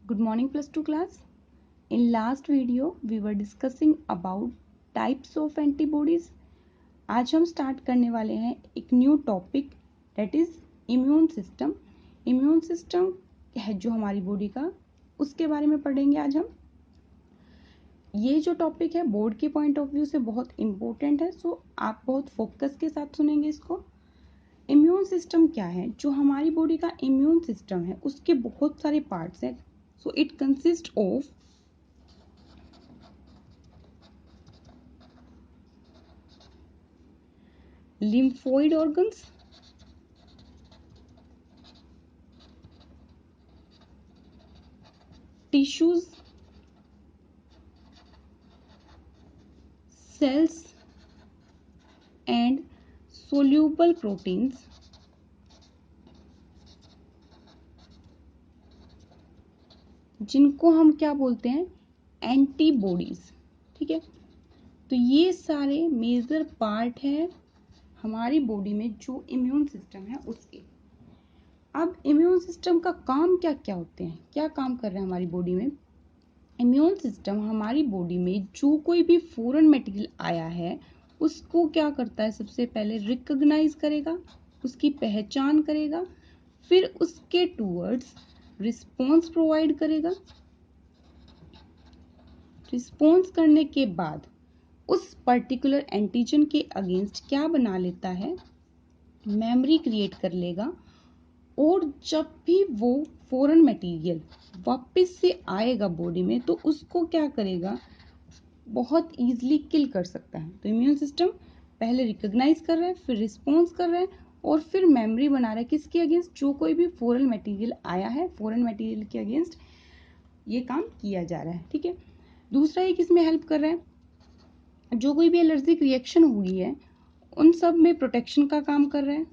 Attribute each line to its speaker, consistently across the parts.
Speaker 1: Good morning plus 2 class. In last video we were discussing about types of antibodies. आज हम start करने वाले हैं एक new topic that is immune system. Immune system है जो हमारी बॉडी का, उसके बारे में पढ़ेंगे आज हम. ये जो टॉपिक है बोर्ड के पॉइंट ऑफ व्यू से बहुत इम्पोर्टेंट है, सो आप बहुत फोकस के साथ सुनेंगे इसको. इम्यून सिस्टम क्या है? जो हमारी बॉडी का इम्यून सिस्टम है उसके बहुत सारे पार्ट्स हैं. So it consists of lymphoid organs, tissues, cells and soluble proteins जिनको हम क्या बोलते हैं? एंटीबॉडीज. ठीक है, तो ये सारे मेजर पार्ट है हमारी बॉडी में जो इम्यून सिस्टम है उसके. अब इम्यून सिस्टम का काम क्या क्या होते हैं, क्या काम कर रहे हैं हमारी बॉडी में? इम्यून सिस्टम हमारी बॉडी में जो कोई भी फॉरेन मटेरियल आया है उसको क्या करता है? सबसे पहले रिकॉग्नाइज करेगा, उसकी पहचान करेगा, फिर उसके टूवर्ड्स रिस्पॉन्स प्रोवाइड करेगा. रिस्पॉन्स करने के बाद उस पर्टिकुलर एंटीजन के अगेंस्ट क्या बना लेता है? मेमोरी क्रिएट कर लेगा. और जब भी वो फॉरेन मटेरियल वापस से आएगा बॉडी में तो उसको क्या करेगा? बहुत इजीली किल कर सकता है. तो इम्यून सिस्टम पहले रिकॉग्नाइज कर रहा है, फिर रिस्पॉन्स कर रहा है और फिर मेमोरी बना रहा है. किसके अगेंस्ट? जो कोई भी फॉरेन मटेरियल आया है, फॉरेन मटेरियल के अगेंस्ट ये काम किया जा रहा है. ठीक है, दूसरा एक इसमें हेल्प कर रहा है, जो कोई भी एलर्जिक रिएक्शन हुई है उन सब में प्रोटेक्शन का काम कर रहा है.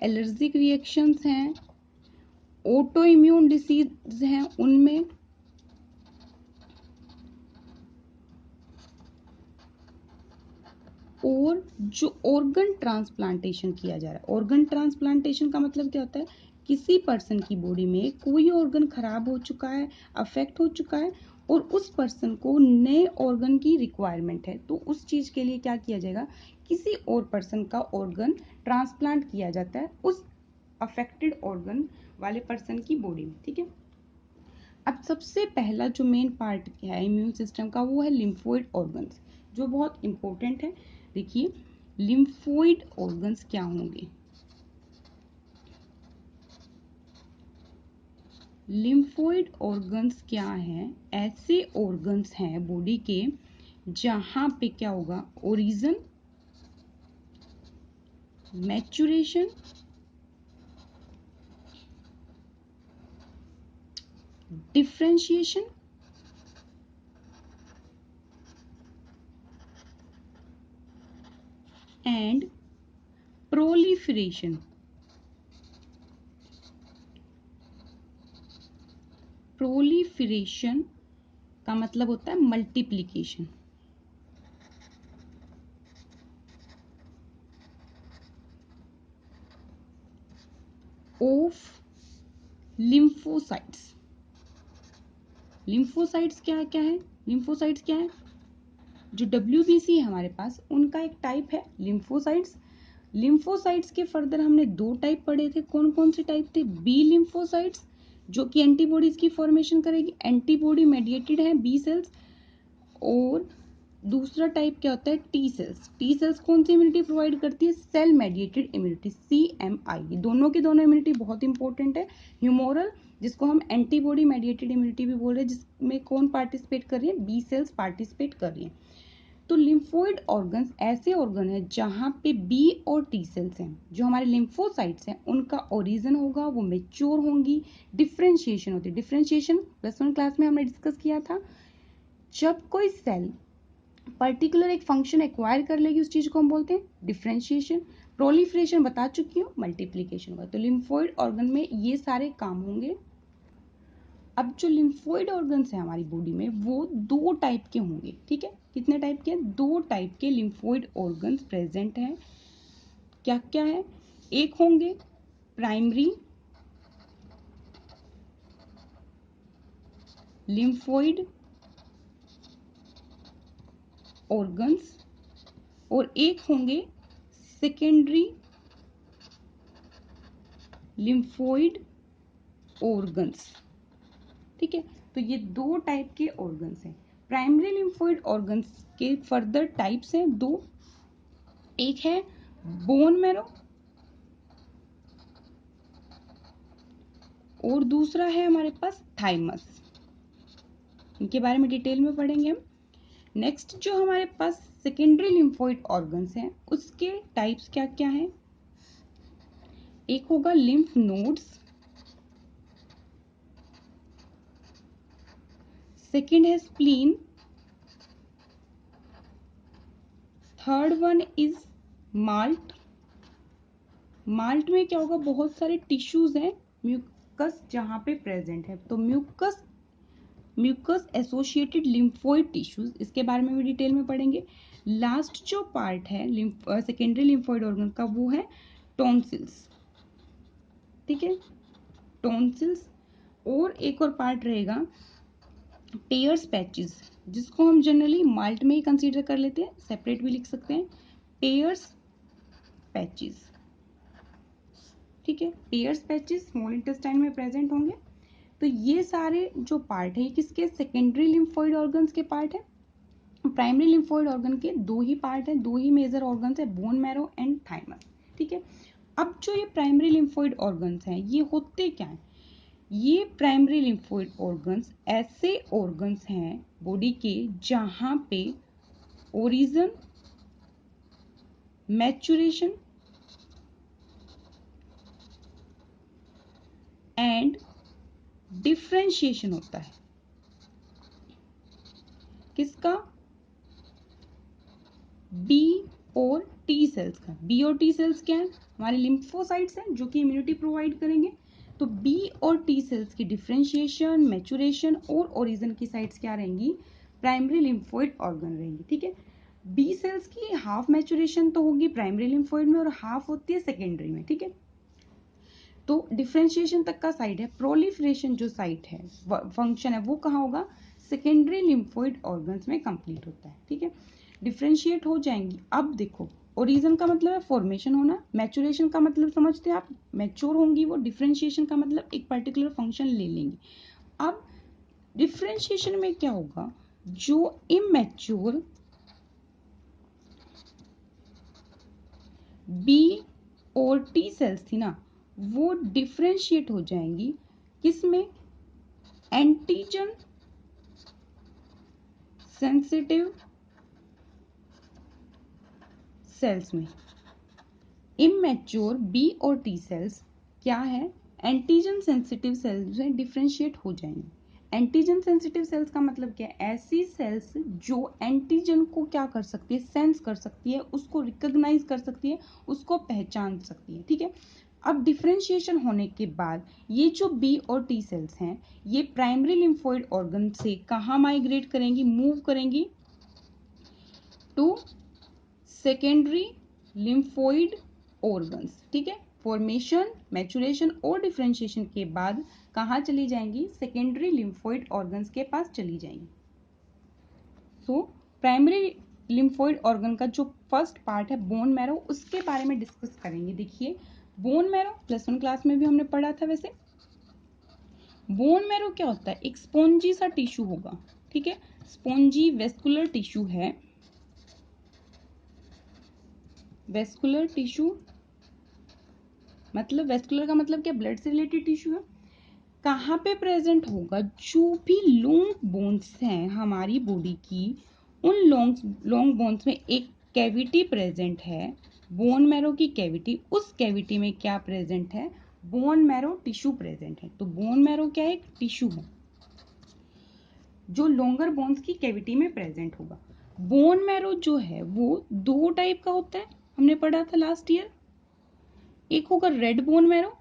Speaker 1: एलर्जिक रिएक्शंस हैं, ऑटो इम्यून डिसीज हैं, उनमें और जो ऑर्गन ट्रांसप्लांटेशन किया जा रहा है. ऑर्गन ट्रांसप्लांटेशन का मतलब क्या होता है? किसी पर्सन की बॉडी में कोई ऑर्गन खराब हो चुका है, अफेक्ट हो चुका है और उस पर्सन को नए ऑर्गन की रिक्वायरमेंट है, तो उस चीज के लिए क्या किया जाएगा? किसी और पर्सन का ऑर्गन ट्रांसप्लांट किया जाता है उस अफेक्टेड ऑर्गन वाले पर्सन की बॉडी में. ठीक है, अब सबसे पहला जो मेन पार्ट है इम्यून सिस्टम का वो है लिम्फोइड ऑर्गन्स, जो बहुत इंपॉर्टेंट है. देखिए, लिम्फोइड ऑर्गन्स क्या होंगे? लिम्फोइड ऑर्गन्स क्या हैं? ऐसे ऑर्गन्स हैं बॉडी के जहां पे क्या होगा? Origin, maturation, differentiation and proliferation. Proliferation का मतलब होता है मल्टीप्लिकेशन. Of lymphocytes. लिम्फोसाइट्स क्या क्या है? लिम्फोसाइट्स क्या है? जो WBC है हमारे पास उनका एक टाइप है लिम्फोसाइट्स. लिम्फोसाइट्स के फर्दर हमने दो टाइप पढ़े थे. कौन कौन से टाइप थे? बी लिम्फोसाइट्स जो कि एंटीबॉडीज की फॉर्मेशन करेगी, एंटीबॉडी मेडिएटेड है बी सेल्स. और दूसरा टाइप क्या होता है? T cells. टी सेल्स कौन सी इम्यूनिटी प्रोवाइड करती है? Cell mediated immunity, CMI. दोनों की दोनों इम्यूनिटी बहुत इंपॉर्टेंट है. ह्यूमोरल जिसको हम एंटीबॉडी मेडिएटेड इम्यूनिटी भी बोल रहे हैं, जिसमें कौन पार्टिसिपेट कर रही है? बी सेल्स पार्टिसिपेट कर रही है. तो लिम्फोइड ऑर्गन्स ऐसे ऑर्गन है जहां पे बी और टी सेल्स हैं. जो हमारे लिम्फोसाइट्स हैं उनका ओरिजिन होगा, वो मेच्योर होंगी, डिफरेंशिएशन होती है. डिफरेंशिएशन +1 क्लास में हमने डिस्कस किया था. जब कोई सेल पर्टिकुलर एक फंक्शन एक्वायर कर लेगी उस चीज को हम बोलते हैं डिफरेंशिएशन. प्रोलिफरेशन बता चुकी हूँ, मल्टीप्लीकेशन होगा. तो लिम्फोइड ऑर्गन में ये सारे काम होंगे. अब जो लिम्फोइड ऑर्गन्स है हमारी बॉडी में वो दो टाइप के होंगे. ठीक है, कितने टाइप के? दो टाइप के लिम्फोइड ऑर्गन्स प्रेजेंट हैं. क्या क्या है? एक होंगे प्राइमरी लिम्फोइड ऑर्गन्स और एक होंगे सेकेंडरी लिम्फोइड ऑर्गन्स। ठीक है, तो ये दो टाइप के ऑर्गन्स हैं। प्राइमरी लिम्फोइड ऑर्गन्स के फर्दर टाइप्स हैं दो, एक है बोन मैरो और दूसरा है हमारे पास थाइमस। इनके बारे में डिटेल में पढ़ेंगे हम। नेक्स्ट जो हमारे पास सेकेंडरी लिम्फोइड ऑर्गन्स हैं उसके टाइप्स क्या क्या हैं। एक होगा लिम्फ नोड्स, सेकेंड है spleen, third one is malt. Malt में क्या होगा, बहुत सारे टिश्यूज हैं म्यूकस जहां पे प्रेजेंट है, तो म्यूकस एसोसिएटेड लिम्फोइड टिश्यूज, इसके बारे में भी डिटेल में पढ़ेंगे। लास्ट जो पार्ट है सेकेंडरी लिम्फोइड ऑर्गन का वो है टॉन्सिल्स। ठीक है, टॉन्सिल्स। और एक और पार्ट रहेगा टेयर्स पैचेस, जिसको हम जनरली माल्ट में ही कंसीडर कर लेते हैं, सेपरेट भी लिख सकते हैं, टेयर्स पैचेस। ठीक है, टेयर्स पैचेस स्मॉल इंटेस्टाइन में प्रेजेंट होंगे। तो ये सारे जो पार्ट है ये किसके, सेकेंडरी लिम्फोइड ऑर्गन्स के पार्ट है। प्राइमरी लिम्फोइड ऑर्गन के दो ही पार्ट है, दो ही मेजर ऑर्गन्स है, बोन मैरो एंड थाइमस। ठीक है, अब जो ये प्राइमरी लिम्फोइड ऑर्गन्स हैं ये होते क्या हैं। ये प्राइमरी लिम्फोइड ऑर्गन्स ऐसे ऑर्गन्स हैं बॉडी के जहां पे ओरिजिन, मैच्योरेशन एंड डिफरेंशिएशन होता है। किसका, बी और टी सेल्स का। बी और टी सेल्स क्या है, हमारे लिम्फोसाइट्स हैं जो कि इम्यूनिटी प्रोवाइड करेंगे। तो बी और टी सेल्स की डिफरेंशिएशन, मैच्योरेशन और ओरिजिन की साइट्स क्या रहेंगी, प्राइमरी लिम्फोइड ऑर्गन रहेंगी। ठीक है, बी सेल्स की हाफ मैच्योरेशन तो होगी प्राइमरी लिम्फोइड में और हाफ होती है सेकेंडरी में। ठीक है, तो डिफरेंशिएशन तक का साइड है, प्रोलिफरेशन जो साइट है, फंक्शन है, वो कहाँ होगा, सेकेंडरी लिम्फोइड ऑर्गन्स में कंप्लीट होता है। ठीक है, डिफरेंशिएट हो जाएंगी। अब देखो, ओरिजिन का मतलब है फॉर्मेशन होना, मैच्योरेशन का मतलब समझते हैं आप, मैच्योर होंगी वो, डिफरेंशिएशन का मतलब एक पर्टिकुलर फंक्शन ले लेंगी। अब डिफरेंशिएशन में क्या होगा, जो इमैच्योर बी और टी सेल्स थी ना, वो डिफरेंशिएट हो जाएंगी किसमें, एंटीजन सेंसिटिव सेल्स में। इमैच्योर बी और टी सेल्स क्या है, एंटीजन सेंसिटिव सेल्स में डिफरेंशिएट हो जाएंगी। एंटीजन सेंसिटिव सेल्स का मतलब क्या है, ऐसी सेल्स जो एंटीजन को क्या कर सकती है, सेंस कर सकती है, उसको रिकॉग्नाइज कर सकती है, उसको पहचान सकती है। ठीक है, अब डिफरेंशिएशन होने के बाद ये जो बी और टी सेल्स हैं ये प्राइमरी लिम्फोइड ऑर्गन से कहाँ माइग्रेट करेंगी, मूव करेंगी टू सेकेंडरी लिम्फोइड ऑर्गन्स। ठीक है, फॉर्मेशन, मैच्योरेशन और डिफरेंशिएशन के बाद कहाँ चली जाएंगी, सेकेंडरी लिम्फोइड ऑर्गन्स के पास चली जाएंगी। तो प्राइमरी लिम्फोइड ऑर्गन का जो फर्स्ट पार्ट है बोन मैरो, उसके बारे में डिस्कस करेंगे। देखिए, बोन मैरो +1 क्लास में भी हमने पढ़ा था। वैसे बोन मैरो क्या होता है, एक स्पॉन्जी सा टिश्यू होगा। ठीक है, स्पॉन्जी वेस्कुलर टिश्यू है। वेस्कुलर टिश्यू मतलब, वेस्कुलर का मतलब क्या, ब्लड से रिलेटेड टिश्यू है। कहाँ पे प्रेजेंट होगा, जो भी लॉन्ग बोन्स हैं हमारी बॉडी की, उन लॉन्ग बोन्स में एक कैविटी प्रेजेंट है, बोन मैरो की कैविटी। उस कैविटी में क्या प्रेजेंट है, बोन मैरो टिश्यू प्रेजेंट है। तो बोन मैरो क्या है, एक टिश्यू है जो लॉन्गर बोन्स की कैविटी में प्रेजेंट होगा। बोन मैरो जो है वो दो टाइप का होता है, हमने पढ़ा था लास्ट ईयर। एक होगा रेड बोन मैरो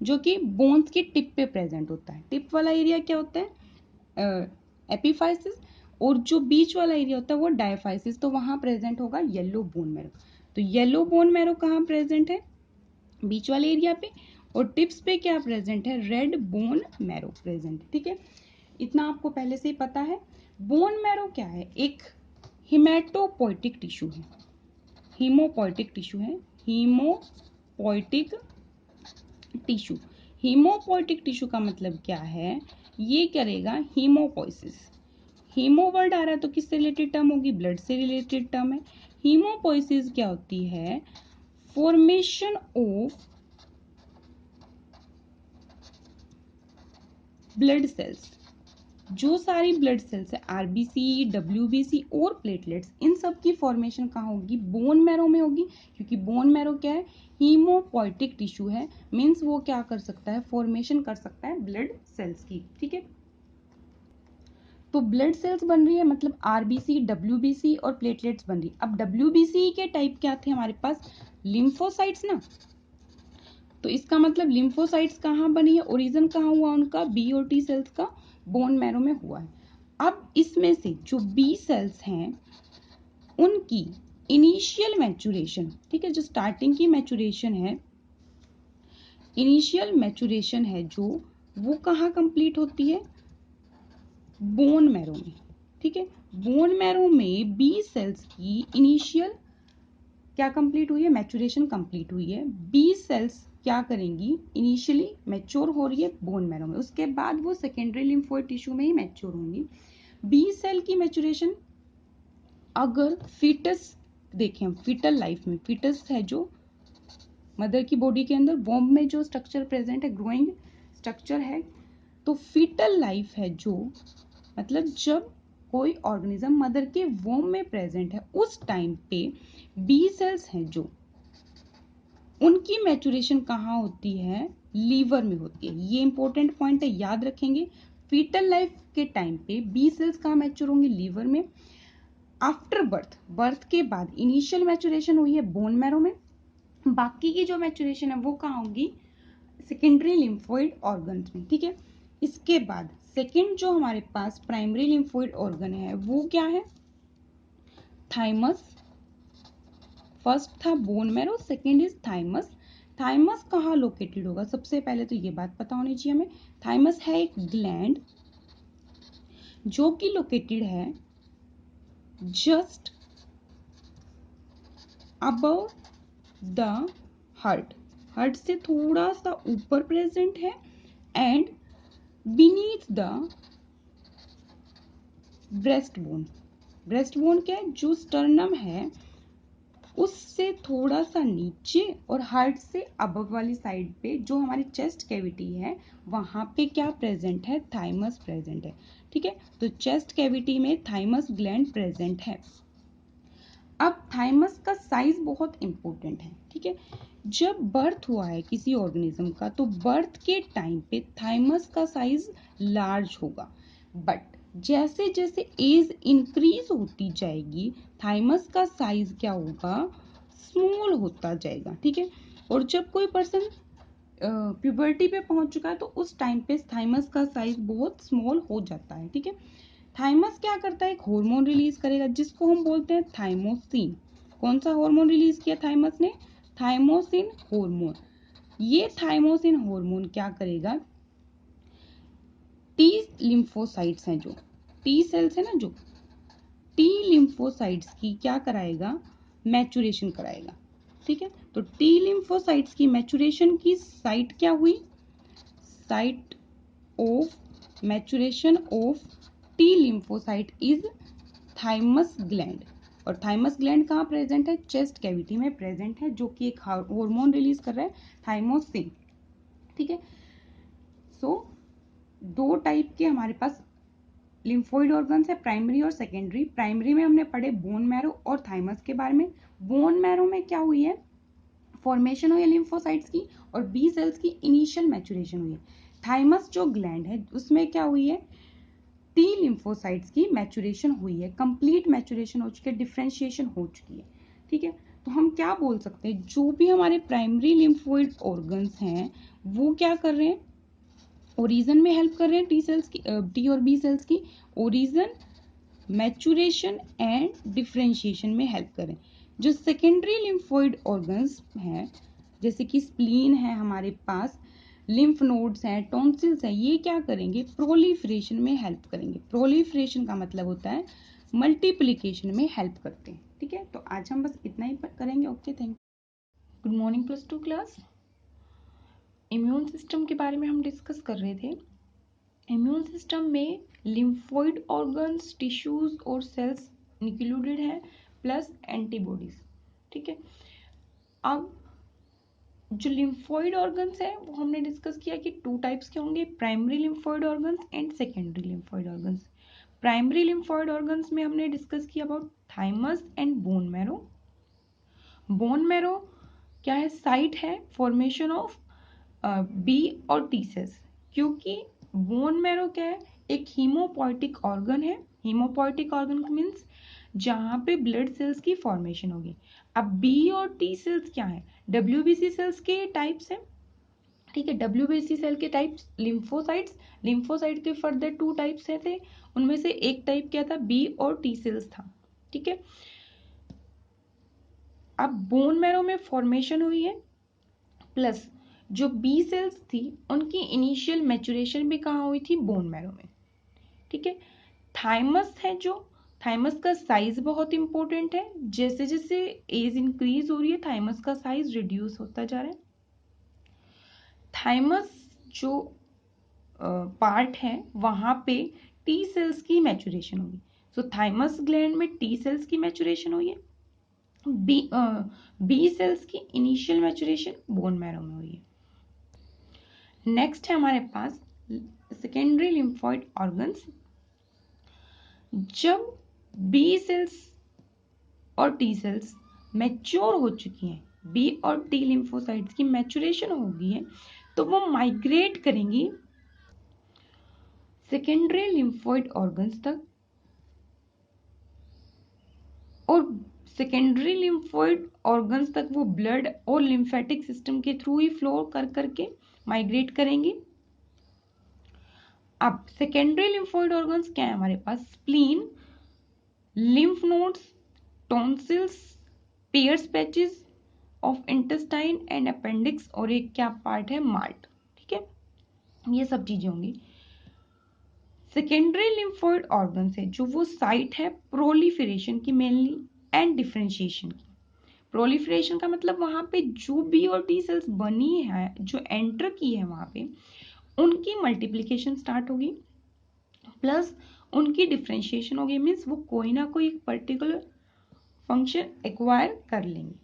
Speaker 1: जो कि बोन्स की टिप पे प्रेजेंट होता है। टिप वाला एरिया क्या होता है, एपिफाइसिस, और जो बीच वाला एरिया होता है वो डायफाइसिस। तो वहां प्रेजेंट होगा येलो बोन मैरो। तो येलो बोन मैरो कहाँ प्रेजेंट है, बीच वाले एरिया पे, और टिप्स पे क्या प्रेजेंट है, रेड बोन मैरो प्रेजेंट है। ठीक है, इतना आपको पहले से ही पता है। बोन मैरो क्या है? एक हिमेटोपोइटिक टिश्यू है, हीमोपोइटिक टिश्यू है, हीमोपोइटिक टिश्यू। हीमोपोइटिक टिश्यू का मतलब क्या है? ये करेगा हीमोपोइसिस। हीमो वर्ड आ रहा है तो किससे रिलेटेड टर्म होगी? ब्लड से रिलेटेड टर्म है। हीमोपोइसिस क्या होती है? Formation of blood cells. जो सारी ब्लड सेल्स है, आरबीसी, डब्ल्यूबीसी और प्लेटलेट्स, इन सब की फॉर्मेशन कहाँ होगी? बोन मैरो में होगी, क्योंकि बोन मैरो क्या है? हीमोपोइटिक टिश्यू है, मीन्स वो क्या कर सकता है? फॉर्मेशन कर सकता है ब्लड सेल्स की। ठीक है, तो ब्लड सेल्स बन रही है मतलब आरबीसी, डब्ल्यूबीसी और प्लेटलेट्स बन रही है। अब डब्ल्यूबीसी के टाइप क्या थे हमारे पास? लिम्फोसाइट्स ना। तो इसका मतलब लिम्फोसाइट्स कहाँ बनी है? ओरिजिन कहाँ हुआ उनका? बी और टी सेल्स का बोन मैरो में हुआ है। अब इसमें से जो बी सेल्स हैं उनकी इनिशियल मैचुरेशन, ठीक है, जो स्टार्टिंग की मैचुरेशन है, इनिशियल मैचुरेशन है जो, वो कहाँ कंप्लीट होती है? बोन मैरो में। ठीक है, बोन मैरो में बी सेल्स की इनिशियल क्या कंप्लीट हुई है? मैचुरेशन कंप्लीट हुई है। बी सेल्स क्या करेंगी? इनिशियली मैच्योर हो रही है बोन मैरो में, उसके बाद वो सेकेंडरी लिम्फोइड टिश्यू में ही मैच्योर होंगी। बी सेल की मैचुरेशन, अगर फीटस देखें, फीटल लाइफ में, फीटस है जो मदर की बॉडी के अंदर, वॉम्ब में जो स्ट्रक्चर प्रेजेंट है, ग्रोइंग स्ट्रक्चर है, तो फीटल लाइफ है जो, मतलब जब कोई ऑर्गेनिज्म मदर के वोम में प्रेजेंट है उस टाइम पे बी सेल्स हैं जो, उनकी मैचुरेशन कहाँ होती है? लीवर में होती है। ये इंपॉर्टेंट पॉइंट है, याद रखेंगे। फीटल लाइफ के टाइम पे बी सेल्स कहाँ मैच्योर होंगे? लीवर में। आफ्टर बर्थ, बर्थ के बाद इनिशियल मैचुरेशन हुई है बोन मैरो में, बाकी की जो मैचुरेशन है वो कहाँ होगी? सेकेंडरी लिम्फोइड ऑर्गन्स में। ठीक है, इसके बाद सेकेंड जो हमारे पास प्राइमरी लिम्फोइड ऑर्गन है वो क्या है? थाइमस। फर्स्ट था bone marrow, second is thymus. Thymus कहाँ लोकेटेड होगा? सबसे पहले तो ये बात पता होनी चाहिए हमें। थाइमस है एक ग्लैंड जो कि लोकेटेड है just above the heart, heart से थोड़ा सा ऊपर प्रेजेंट है, and beneath the breast bone. Breast bone क्या है? जो स्टर्नम है उससे थोड़ा सा नीचे, और हार्ट से अबव वाली साइड पे जो हमारी चेस्ट कैविटी है वहां पे क्या प्रेजेंट है? थाइमस प्रेजेंट है। ठीक है, तो चेस्ट कैविटी में थाइमस ग्लैंड प्रेजेंट है। अब थाइमस का साइज बहुत इंपॉर्टेंट है। ठीक है, जब बर्थ हुआ है किसी ऑर्गेनिज्म का तो बर्थ के टाइम पे थाइमस का साइज लार्ज होगा, बट जैसे जैसे एज इंक्रीज होती जाएगी थाइमस का साइज क्या होगा? स्मॉल होता जाएगा। ठीक है, और जब कोई पर्सन प्यूबर्टी पे पहुंच चुका है तो उस टाइम पे थाइमस का साइज बहुत स्मॉल हो जाता है। ठीक है, थाइमस क्या करता है? एक हार्मोन रिलीज करेगा जिसको हम बोलते हैं थाइमोसिन। कौन सा हार्मोन रिलीज किया थाइमस ने? Thymosin hormone. ये थाइमोसिन हार्मोन क्या करेगा? टी लिम्फोसाइट्स हैं जो, टी सेल्स है ना जो, टी लिम्फोसाइट्स की क्या कराएगा? मैचुरेशन कराएगा। ठीक है, तो टी लिम्फोसाइट्स की मैचुरेशन की साइट क्या हुई? Site of maturation of T lymphocyte is thymus gland. और थाइमस ग्लैंड कहाँ प्रेजेंट है? चेस्ट कैविटी में प्रेजेंट है, जो कि एक हार्मोन रिलीज कर रहा है, थाइमोसिन। ठीक है, सो दो टाइप के हमारे पास लिम्फोइड ऑर्गन्स है, प्राइमरी और सेकेंडरी। प्राइमरी में हमने पढ़े बोन मैरो और थाइमस के बारे में। बोन मैरो में क्या हुई है? फॉर्मेशन हुई है लिम्फोसाइट्स की, और बी सेल्स की इनिशियल मैचुरेशन हुई है। थाइमस जो ग्लैंड है उसमें क्या हुई है? टी लिम्फोसाइट्स की मैचुरेशन हुई है, कंप्लीट मैचुरेशन हो चुकी है, डिफरेंशिएशन हो चुकी है। ठीक है, तो हम क्या बोल सकते हैं? जो भी हमारे प्राइमरी लिम्फोइड ऑर्गन्स हैं वो क्या कर रहे हैं? ओरिजन में हेल्प कर रहे हैं टी सेल्स की, टी और बी सेल्स की। ओरिजन, मैचुरेशन एंड डिफरेंशिएशन में हेल्प कर रहे हैं। जो सेकेंडरी लिम्फोइड ऑर्गन्स हैं जैसे कि स्प्लीन है हमारे पास, लिम्फ नोड्स हैं, टॉन्सिल्स हैं, ये क्या करेंगे, प्रोलिफरेशन में हेल्प करेंगे। प्रोलिफरेशन का मतलब होता है मल्टीप्लिकेशन में हेल्प करते हैं। ठीक है, तो आज हम बस इतना ही करेंगे। Okay, thank you. Good morning +2 class. Immune system के बारे में हम डिस्कस कर रहे थे। इम्यून सिस्टम में लिम्फोइड ऑर्गन्स, टिश्यूज और सेल्स इंक्लूडेड है, प्लस एंटीबॉडीज। ठीक है, अब जो लिम्फोइड ऑर्गन्स है वो हमने डिस्कस किया कि 2 टाइप्स के होंगे, primary lymphoid organs and secondary lymphoid organs. Primary lymphoid organs में हमने डिस्कस किया about thymus and bone marrow. Bone marrow क्या है, साइट है फॉर्मेशन ऑफ बी और टी सेल्स, क्योंकि बोन मैरो क्या है, एक हीमोपोइटिक ऑर्गन है। हीमोपोइटिक ऑर्गन मीन्स जहां पे ब्लड सेल्स की फॉर्मेशन होगी। अब बी और टी सेल्स क्या है, डब्ल्यूबीसी सेल्स के टाइप्स हैं। ठीक है, डब्ल्यूबीसी सेल के टाइप्स लिम्फोसाइट्स। लिम्फोसाइट के फर्दर 2 टाइप्स थे, उनमें से एक टाइप क्या था, बी और टी सेल्स था। ठीक है, अब बोन मैरो में फॉर्मेशन हुई है, प्लस जो बी सेल्स थी उनकी इनिशियल मैच्योरेशन भी कहाँ हुई थी, बोन मैरो में। ठीक है, थाइमस है जो, थाइमस का साइज बहुत इंपॉर्टेंट है। जैसे जैसे एज इंक्रीज हो रही है थाइमस का साइज रिड्यूस होता जा रहा है। थाइमस जो पार्ट है वहां पे टी सेल्स की मैच्योरेशन होगी। सो थाइमस ग्लैंड में टी सेल्स की मैच्योरेशन हुई है। बी सेल्स की इनिशियल मैच्योरेशन बोन मैरो में हुई है। नेक्स्ट है हमारे पास सेकेंडरी लिम्फोइड ऑर्गन्स। जब बी सेल्स और टी सेल्स मैच्योर हो चुकी हैं, बी और टी लिम्फोसाइट्स की मैच्योरेशन हो गई है, तो वो माइग्रेट करेंगी सेकेंडरी लिम्फोइड ऑर्गन्स तक, और सेकेंडरी लिम्फोइड ऑर्गन्स तक वो ब्लड और लिम्फेटिक सिस्टम के थ्रू ही फ्लो कर करके माइग्रेट करेंगे। अब सेकेंडरी लिम्फोइड ऑर्गन्स क्या है हमारे पास, spleen, lymph nodes, tonsils, Peyer's patches of intestine and appendix, और एक क्या पार्ट है, मार्ट। ठीक है, ये सब चीजें होंगी। सेकेंडरी लिम्फोइड ऑर्गन है जो वो साइट है प्रोलिफरेशन की मेनली एंड डिफरेंशिएशन की। प्रोलिफरेशन का मतलब वहां पे जो बी और टी सेल्स बनी है, जो एंटर की है वहां पे, उनकी मल्टीप्लीकेशन स्टार्ट होगी, प्लस उनकी डिफरेंशिएशन होगी। मीन्स वो कोई ना कोई पर्टिकुलर फंक्शन एक्वायर कर लेंगे।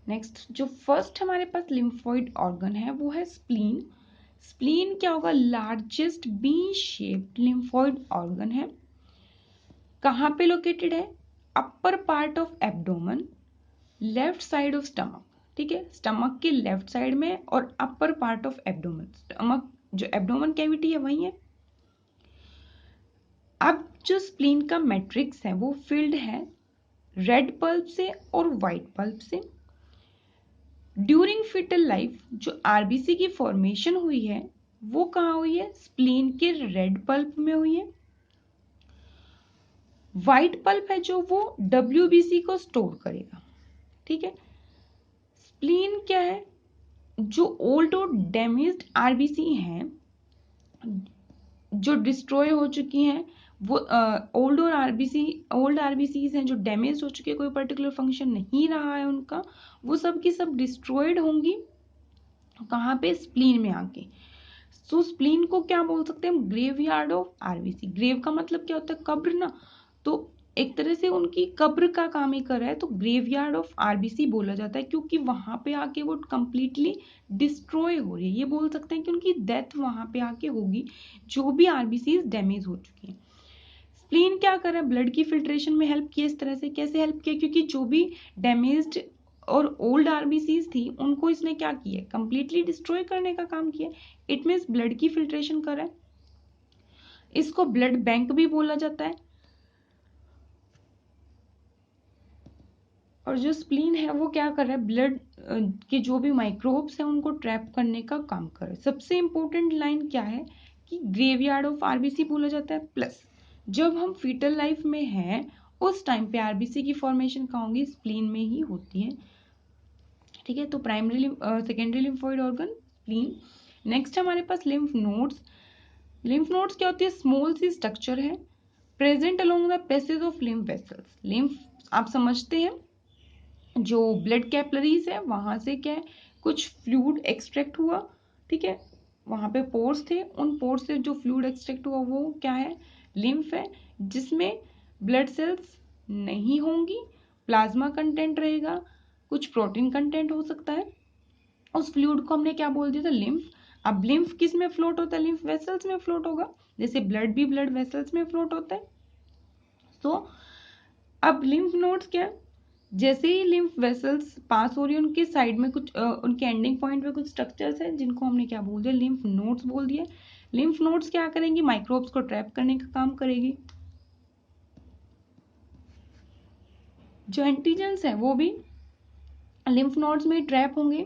Speaker 1: नेक्स्ट जो फर्स्ट हमारे पास लिम्फोइड ऑर्गन है वो है स्प्लीन। स्प्लीन क्या होगा, largest bean shaped lymphoid organ है। कहां पे लोकेटेड है, upper part of abdomen, left side of stomach. ठीक है, स्टमक के लेफ्ट साइड में और upper part of abdomen, stomach जो एब्डोमेन कैविटी है वही है। अब जो स्प्लीन का मैट्रिक्स है वो फिल्ड है रेड पल्प से और व्हाइट पल्प से। ड्यूरिंग फिटल लाइफ जो आरबीसी की फॉर्मेशन हुई है वो कहाँ हुई है, स्प्लीन के रेड पल्प में हुई है। व्हाइट पल्प है जो वो डब्ल्यूबीसी को स्टोर करेगा। ठीक है, स्प्लीन क्या है, जो ओल्ड और डैमेज्ड आरबीसी हैं, जो डिस्ट्रॉय हो चुकी हैं, वो ओल्ड आरबीसीज हैं जो डैमेज हो चुके हैं, कोई पर्टिकुलर फंक्शन नहीं रहा है उनका, वो सब की सब डिस्ट्रॉयड होंगी कहाँ पे, स्प्लीन में आके। सो स्प्लीन को क्या बोल सकते हैं हम, ग्रेवयार्ड ऑफ आरबीसी। ग्रेव का मतलब क्या होता है, कब्र ना, तो एक तरह से उनकी कब्र का काम ही कर रहा है, तो ग्रेवयार्ड ऑफ आरबीसी बोला जाता है, क्योंकि वहां पे आके वो कंप्लीटली डिस्ट्रॉय हो रही है। ये बोल सकते हैं कि उनकी डेथ वहां पे आके होगी, जो भी आरबीसी डैमेज हो चुकी है। स्प्लीन क्या कर रहा है, ब्लड की फिल्ट्रेशन में हेल्प किया। इस तरह से कैसे हेल्प किया, क्योंकि जो भी डैमेज्ड और ओल्ड आरबीसीज थी उनको इसने क्या किया, कंप्लीटली डिस्ट्रॉय करने का काम किया। इट मीन्स ब्लड की फिल्ट्रेशन कर रहा है। इसको ब्लड बैंक भी बोला जाता है। और जो स्प्लीन है वो क्या कर रहा है, ब्लड के जो भी माइक्रोब्स हैं उनको ट्रैप करने का काम कर रहा है। सबसे इंपॉर्टेंट लाइन क्या है कि ग्रेवयार्ड ऑफ आरबीसी बोला जाता है। प्लस जब हम फीटल लाइफ में हैं उस टाइम पे आरबीसी की फॉर्मेशन कहाँ होगी, स्प्लीन में ही होती है। ठीक है। तो primary secondary lymphoid organ spleen. Next हमारे पास लिम्फ नोड्स। लिम्फ नोड्स क्या होती है? स्मॉल सी स्ट्रक्चर है present along the passage of lymph vessels. Lymph आप समझते हैं, जो ब्लड कैपिलरीज है वहां से क्या है, कुछ फ्लूइड एक्सट्रैक्ट हुआ, ठीक है, वहां पे पोर्स थे, उन पोर्स से जो फ्लूइड एक्सट्रैक्ट हुआ वो क्या है? लिम्फ है, जिसमें ब्लड सेल्स नहीं होंगी, प्लाज्मा कंटेंट रहेगा, कुछ प्रोटीन कंटेंट हो सकता है। उस फ्लूइड को हमने क्या बोल दिया था? लिम्फ। अब लिम्फ किस में फ्लोट होता है? लिम्फ वेसल्स में फ्लोट होगा, जैसे ब्लड भी ब्लड वेसल्स में फ्लोट होता है। तो अब लिम्फ नोड्स क्या है? जैसे ही लिम्फ वेसल्स पास हो रही है, उनके साइड में कुछ उनके एंडिंग पॉइंट पे कुछ स्ट्रक्चर्स हैं जिनको हमने क्या बोल दिया? लिम्फ नोड्स बोल दिए। लिम्फ नोड्स क्या करेंगी? माइक्रोब्स को ट्रैप करने का काम करेगी। जो एंटीजेंस है वो भी लिम्फ नोड्स में ट्रैप होंगे।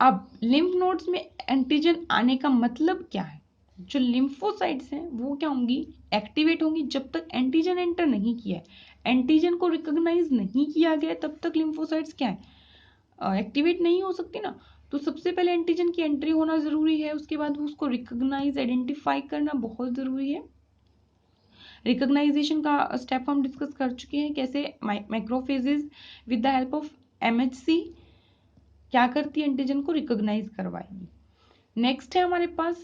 Speaker 1: अब लिम्फ नोड्स में एंटीजन आने का मतलब क्या है? जो लिम्फोसाइट्स हैं वो क्या होंगी? एक्टिवेट होंगी। जब तक एंटीजन एंटर नहीं किया है, एंटीजन को रिकॉग्नाइज नहीं किया गया, तब तक लिम्फोसाइट्स क्या है? एक्टिवेट नहीं हो सकती ना। तो सबसे पहले एंटीजन की एंट्री होना जरूरी है, उसके बाद उसको रिकॉग्नाइज आइडेंटिफाई करना बहुत जरूरी है। रिकॉग्नाइजेशन का स्टेप हम डिस्कस कर चुके हैं, कैसे macrophages with the help of MHC क्या करती है? एंटीजन को रिकॉग्नाइज करवाएगी। नेक्स्ट है हमारे पास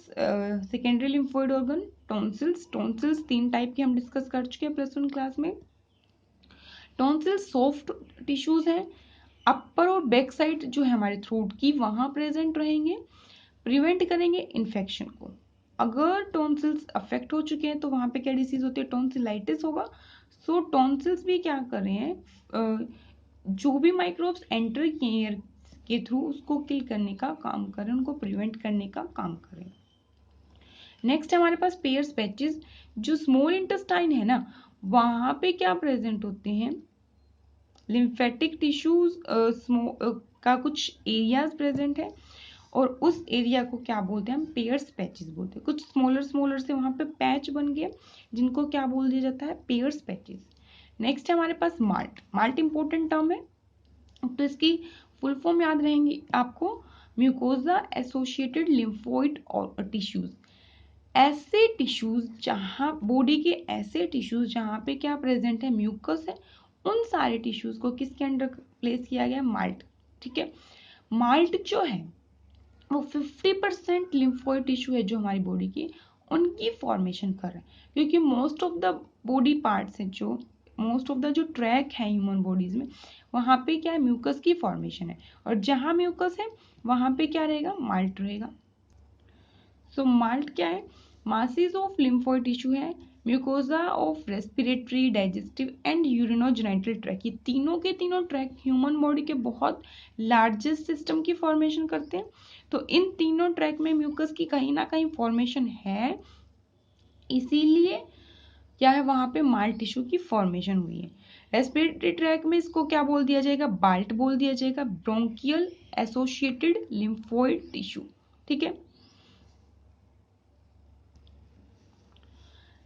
Speaker 1: secondary lymphoid organ tonsils. Tonsils 3 type के हम डिस्कस कर चुके हैं +1 क्लास में। टॉन्सिल्स सॉफ्ट टिश्यूज हैं, अपर और बैक साइड जो है हमारे थ्रोट की वहां प्रेजेंट रहेंगे, प्रिवेंट करेंगे इन्फेक्शन को। अगर टॉन्सिल्स अफेक्ट हो चुके हैं तो वहां पे क्या डिसीज होती है? टॉन्सिलाइटिस होगा। सो टॉन्सिल्स भी क्या कर रहे हैं? जो भी माइक्रोब्स एंटर किए के थ्रू उसको किल करने का काम कर रहे हैं, उनको प्रिवेंट करने का काम कर रहे हैं। नेक्स्ट हमारे पास पेयर्स पैचेस। जो स्मॉल इंटेस्टाइन है ना, वहां पे क्या प्रेजेंट होते हैं? लिम्फेटिक टिश्यूज का कुछ एरियाज प्रेजेंट है, और उस एरिया को क्या बोलते हैं? हम पेयर्स पैचेस बोलते हैं। कुछ स्मॉलर स्मॉलर से वहां पे पैच बन गए, जिनको क्या बोल दिया जाता है? Pairs patches. नेक्स्ट है हमारे पास माल्ट। माल्ट इंपॉर्टेंट टर्म है, तो इसकी फुल फॉर्म याद रहेंगी आपको, म्यूकोजा एसोसिएटेड लिम्फोइड और टिश्यूज। ऐसे टिश्यूज जहां बॉडी के ऐसे टिश्यूज जहां पे क्या प्रेजेंट है? म्यूकस है, उन सारे टिश्यूज को किसके अंडर प्लेस किया गया? माल्ट। ठीक है। माल्ट जो है वो 50% लिम्फोइड टिश्यू है जो हमारी बॉडी की, उनकी फॉर्मेशन कर रहे हैं, क्योंकि most of the body parts है, जो मोस्ट ऑफ द जो ट्रैक है ह्यूमन बॉडीज में, वहां पे क्या है? म्यूकस की फॉर्मेशन है, और जहां म्यूकस है वहां पे क्या रहेगा? माल्ट रहेगा। सो माल्ट क्या है? मासेस ऑफ लिम्फोइड टिश्यू है, mucosa of respiratory, digestive and urinogenital track. ये तीनों के तीनों ट्रैक ह्यूमन बॉडी के बहुत लार्जेस्ट सिस्टम की फॉर्मेशन करते हैं। तो इन तीनों ट्रैक में म्यूकस की कहीं ना कहीं फॉर्मेशन है, इसीलिए क्या है? वहां पे माल्ट टिश्यू की फॉर्मेशन हुई है। रेस्पिरेटरी ट्रैक में इसको क्या बोल दिया जाएगा? बाल्ट बोल दिया जाएगा, ब्रोंकियल एसोसिएटेड लिम्फोइड टिश्यू। ठीक है।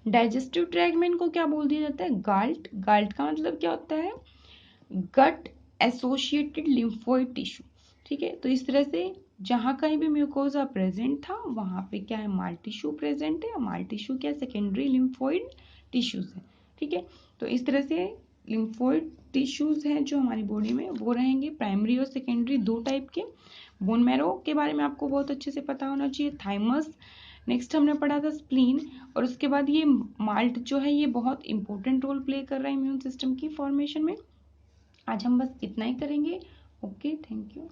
Speaker 1: डाइजेस्टिव ट्रैक में इनको क्या बोल दिया जाता है? गाल्ट। गाल्ट का मतलब क्या होता है? गट एसोसिएटेड लिम्फोइड टिश्यू। ठीक है। तो इस तरह से जहां कहीं भी म्यूकोजा प्रेजेंट था वहां पे क्या है? माल्ट टिश्यू प्रेजेंट है। माल्ट टिश्यू क्या? सेकेंडरी लिम्फोइड टिश्यूज है। ठीक है। तो इस तरह से लिम्फोइड टिश्यूज हैं जो हमारी बॉडी में, वो रहेंगे प्राइमरी और सेकेंडरी 2 टाइप के। बोन मैरो के बारे में आपको बहुत अच्छे से पता होना चाहिए, थाइमस। नेक्स्ट हमने पढ़ा था स्प्लीन, और उसके बाद ये माल्ट जो है ये बहुत इंपॉर्टेंट रोल प्ले कर रहा है इम्यून सिस्टम की फॉर्मेशन में। आज हम बस इतना ही करेंगे। Okay, thank you.